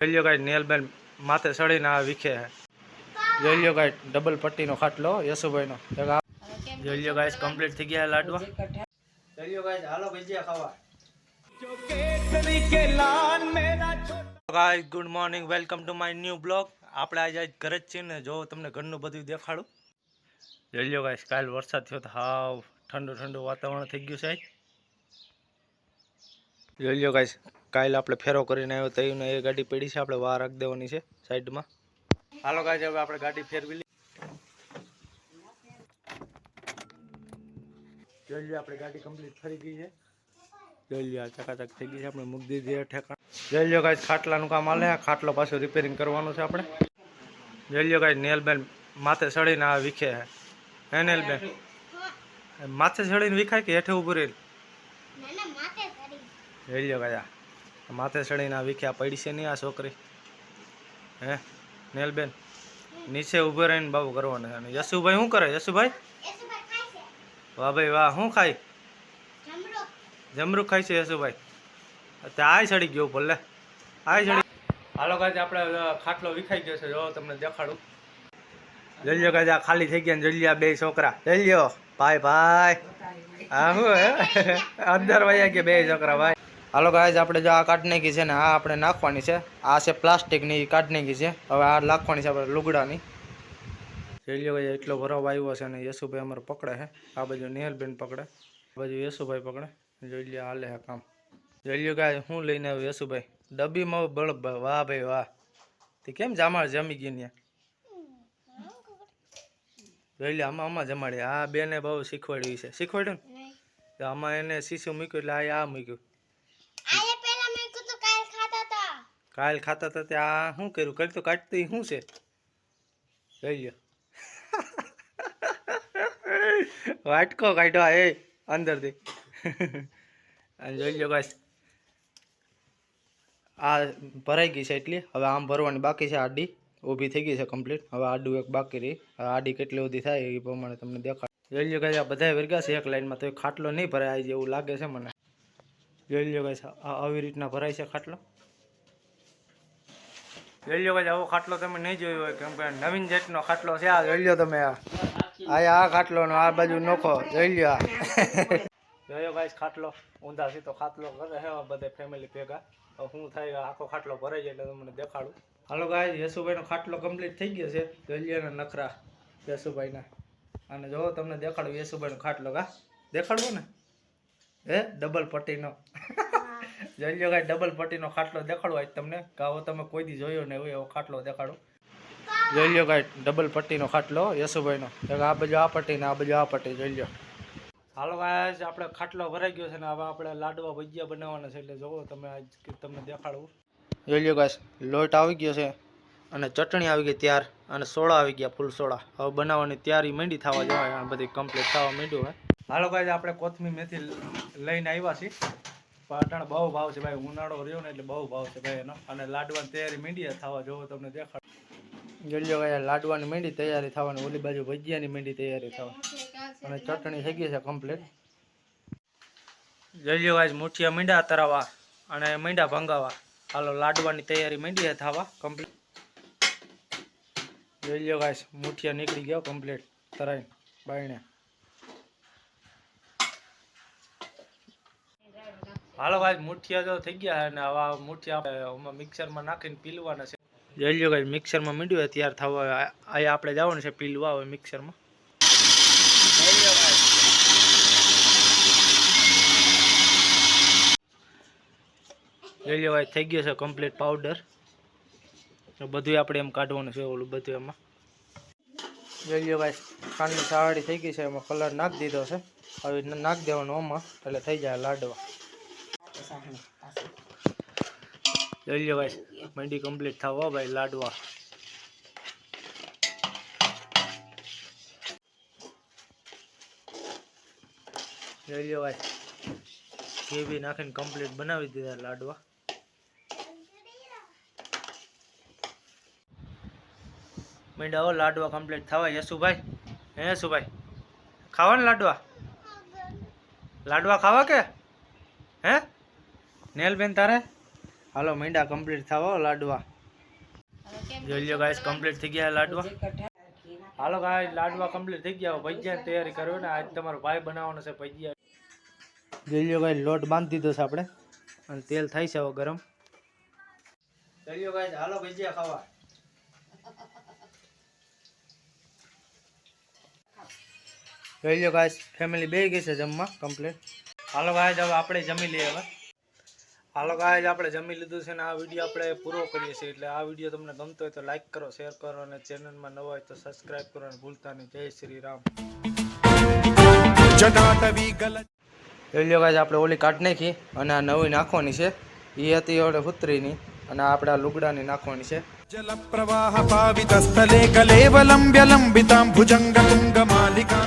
જોઈ લ્યો ગાઈસ નેલબેન માથે સડીને આ વિખે હે. જોઈ લ્યો ગાઈસ ડબલ પટ્ટીનો ખાટલો યશુભાઈનો. જોઈ લ્યો ગાઈસ કમ્પ્લીટ થઈ ગયા લાડવા. જોઈ લ્યો ગાઈસ હાલો ભજીયા ખાવા. Guys good morning, welcome to my new blog. આપણે આજે ઘરે જ છીએ ને, જો તમને ઘરનું બધું દેખાડું. જોઈ લ્યો ગાઈસ કાલ વરસાદ થયો તો હાવ ઠંડુ ઠંડુ વાતાવરણ થઈ ગયું છે. જોઈ લ્યો ગાઈસ કાલે આપણે ફેરો કરીને આવ્યો તો એ ગાડી પડી છે, આપણે વાર રાખી દેવાની છે સાઈડમાં. હાલો ગાઈસ હવે આપણે ગાડી ફેરવી લઈએ. જોઈ લ્યો આપણે ગાડી કમ્પ્લીટ ફરી ગઈ છે. જોઈ લ્યો ચકાચક થઈ ગઈ છે, આપણે મૂકી દીધી ઠેકાણ. જોઈ લ્યો ગાઈસ ખાટલાનું કામ હાલે, ખાટલો પાછો રિપેરિંગ કરવાનું છે આપણે. જોઈ લ્યો ગાઈસ નેલબેન માથે સડીને આ વિખે હે. હે નેલબેન માથે સડીને વિખાય કે હેઠે ઉભું રહી? જોઈ લ્યો ગાયા માથે સડીને આ વિખ્યા પડી છે નહીં આ છોકરી. હે નેલબેન નીચે ઉભો રહીને બાબુ કરવાનું. અને યશુભાઈ શું કરે? યશુભાઈ વાહ ભાઈ વાહ, શું ખાય? જમરૂક ખાય છે યશુભાઈ. અત્યારે આ સડી ગયો ભલે આ સડી. હાલો ગાય આપણે ખાટલો વિખાઈ ગયો છે, જો તમને દેખાડું. જોઈ લ્યો ગાય આ ખાલી થઈ ગયા ને જોઈ લ્યો બે છોકરા. જોઈ લ્યો ભાઈ ભાઈ હા શું હે અંદર વયા ગયા બે છોકરા ભાઈ. હાલો ગાઈસ આપણે જો આ કાઢ નાખી છે ને આ આપણે નાખવાની છે. આ છે પ્લાસ્ટિકની કાઢ નાખી છે, હવે આ નાખવાની છે આપણે લુગડાની. જોઈ લ્યો ગાઈસ એટલો ભરાવ આવ્યો છે ને યશુભાઈ અમારે પકડે છે. આ બાજુ નેહલબેન પકડે, આ બાજુ યશુભાઈ પકડે. જોઈ લ્યો હાલે છે કામ. જોઈ લ્યો ગાઈસ શું લઈને આવ્યો યશુભાઈ? ડબ્બીમાં બળબ. વાહ ભાઈ વાહ, તે કેમ જામા જમી ગઈ ને? જોઈ લ્યો આમાં જમાડી. આ બેને બહુ શીખવાડ્યું છે. શીખવાડ્યું ને આમાં એને શીશું મૂક્યું એટલે આ મૂક્યું. કાલ ખાતા હતા ત્યાં શું કર્યું? કરી તો કાઢતી શું છે? જોઈ લ્યો વાટકો કાઢવા એ અંદરથી. અને જોઈ લ્યો ગાઈસ આ ભરાઈ ગઈ છે એટલી. હવે આમ ભરવાની બાકી છે. આડી ઊભી થઈ ગઈ છે કમ્પ્લીટ. હવે આડું એક બાકી રહી. હવે આડી કેટલી બધી થાય એ પ્રમાણે તમને દેખાડ. જોઈ લ્યો ગાઈસ આ બધા વર્ગા છે એક લાઈનમાં, તો એ ખાટલો નહીં ભરાય આજે એવું લાગે છે મને. જોઈ લ્યો ગાઈસ આવી રીતના ભરાય છે ખાટલો. જોઈ લ્યો ગાઈસ આવો ખાટલો તમે નહીં જોયો હોય, કેમ કે નવીન જાતનો ખાટલો છે આ. જોઈ લ્યો તમે આ ખાટલો નો આ બાજુ નોખો. જોઈ લ્યો જોયો ગાઈસ ખાટલો ઊંધા સીધો ખાટલો કરે છે બધે ફેમિલી ભેગા. શું થાય આખો ખાટલો ભરાઈ જાય એટલે તમને દેખાડું. હાલો ગાઈસ યશુભાઈનો ખાટલો કમ્પ્લીટ થઈ ગયો છે. જોઈ લ્યો ને નખરા યશુભાઈના. અને જો તમને દેખાડું યશુભાઈનો ખાટલો. કા દેખાડવું ને હે ડબલ પટ્ટીનો. જોઈ લ્યો ગાઈસ ડબલ પટ્ટીનો ખાટલો દેખાડો આજ તમને. ગાવો તમે કોઈ દી જોયો ને એવો ખાટલો દેખાડો. જોઈ લ્યો ગાઈસ ડબલ પટ્ટીનો ખાટલો યશુભાઈનો. આ બાજુ આ પટ્ટી ને આ બાજુ આ પટ્ટી. જોઈ લ્યો. હાલો ગાઈસ આપણે ખાટલો ભરાઈ ગયો છે ને હવે આપણે લાડવા ભજીયા બનાવવાના છે, એટલે જોવો તમે આજ તમને દેખાડવું. જોઈ લ્યો ગાઈસ લોટ આવી ગયો છે અને ચટણી આવી ગઈ તૈયાર અને સોડા આવી ગયા ફૂલ સોડા. હવે બનાવવાની તૈયારી માંડી થવા જવાય, બધી કમ્પ્લીટ થવા માંડ્યું હે. હાલો ગાઈસ આપણે કોથમીર મેથી લઈને આવ્યા છીએ. પાટણ બહુ ભાવ છે ભાઈ, ઉનાળો રહ્યો ને એટલે બહુ ભાવ છે ભાઈ એનો. અને લાડવાની તૈયારી માંડી થવા, જોવો તમને દેખાડ. જોઈ લ્યો ગાઈસ લાડવાની માંડી તૈયારી થવાની, ઓલી બાજુ ભજીયાની માંડી તૈયારી થવા અને ચટણી થઈ ગઈ છે કમ્પ્લીટ. જોઈ લ્યો ગાઈસ મુઠિયા મીંડા તરાવા અને મીંડા ભંગાવા. હાલો લાડવાની તૈયારી માંડી થવા કમ્પ્લીટ. જોઈ લ્યો ગાઈસ મુઠિયા નીકળી ગયો કમ્પ્લીટ તરાઈને બાયણે. હાલો ગાઈસ મુઠિયા જો થઈ ગયા અને આવા મુઠિયા આપણે મિક્સરમાં નાખીને પીલવાના છે. જોઈ લ્યો ગાઈસ મિક્સરમાં મીંડ્યું તૈયાર થવા. અહીંયા આપણે જવાનું છે પીલવા હવે મિક્સરમાં. જોઈ લ્યો ગાઈસ થઈ ગયો છે કમ્પ્લીટ પાવડર. બધું આપણે એમ કાઢવાનું છે ઓલું બધું એમાં. જોઈ લ્યો ગાઈસ ખાંડની સાવડી થઈ ગઈ છે, એમાં કલર નાખી દીધો છે. હવે નાખી દેવાનું આમાં એટલે થઈ જાય લાડવા. જોઈ લ્યો ગાઈસ મંડી કમ્પ્લીટ થવા ભાઈ લાડવા. જોઈ લ્યો ગાઈસ ઘી બી નાખીને કમ્પ્લીટ બનાવી દીધા લાડવા. મીંડા લાડવા કમ્પ્લીટ થવા. યશુભાઈ હે યશુભાઈ ખાવાના લાડવા? લાડવા ખાવા કે હે નેલબેન તારે? હાલો મીંડા કમ્પ્લીટ થવા લાડવા. જોઈ લો ગાઈસ કમ્પ્લીટ થઈ ગયા લાડવા. હાલો ગાઈસ લાડવા કમ્પ્લીટ થઈ ગયા. ભજીયાની તૈયારી કરો ને. આજ તમારો ભાઈ બનાવવાનો છે ભજીયા. જોઈ લો ગાઈસ લોટ બાંધી દીધો છે આપણે અને તેલ થાય છે હવે ગરમ. જોઈ લો ગાઈસ હાલો ભજીયા ખાવા. જોઈ લો ગાઈસ ફેમિલી બેસી ગઈ છે જમવા કમ્પ્લીટ. હાલો ગાઈસ હવે આપણે જમી લઈએ હવે. હાલો ગાઈસ આપણે જમી લીધું છે ને આ વિડીયો આપણે પૂરો કરીએ છીએ. એટલે આ વિડીયો તમને ગમતો હોય તો લાઈક કરો, શેર કરો અને ચેનલમાં નવા હોય તો સબસ્ક્રાઈબ કરો અને ભૂલતા નહીં. જય શ્રી રામ. જોઈ લો ગાઈસ આપણે ઓલી કાઢ નાખી અને આ નવી નાખવાની છે. એ હતી ઓલે પુત્રીની અને આપણે આ લુગડાની નાખવાની છે. જલ પ્રવાહ પાવિત સ્થલે કલેવલંબ્ય લંબિતાં ભુજંગ તુંગ માલિકા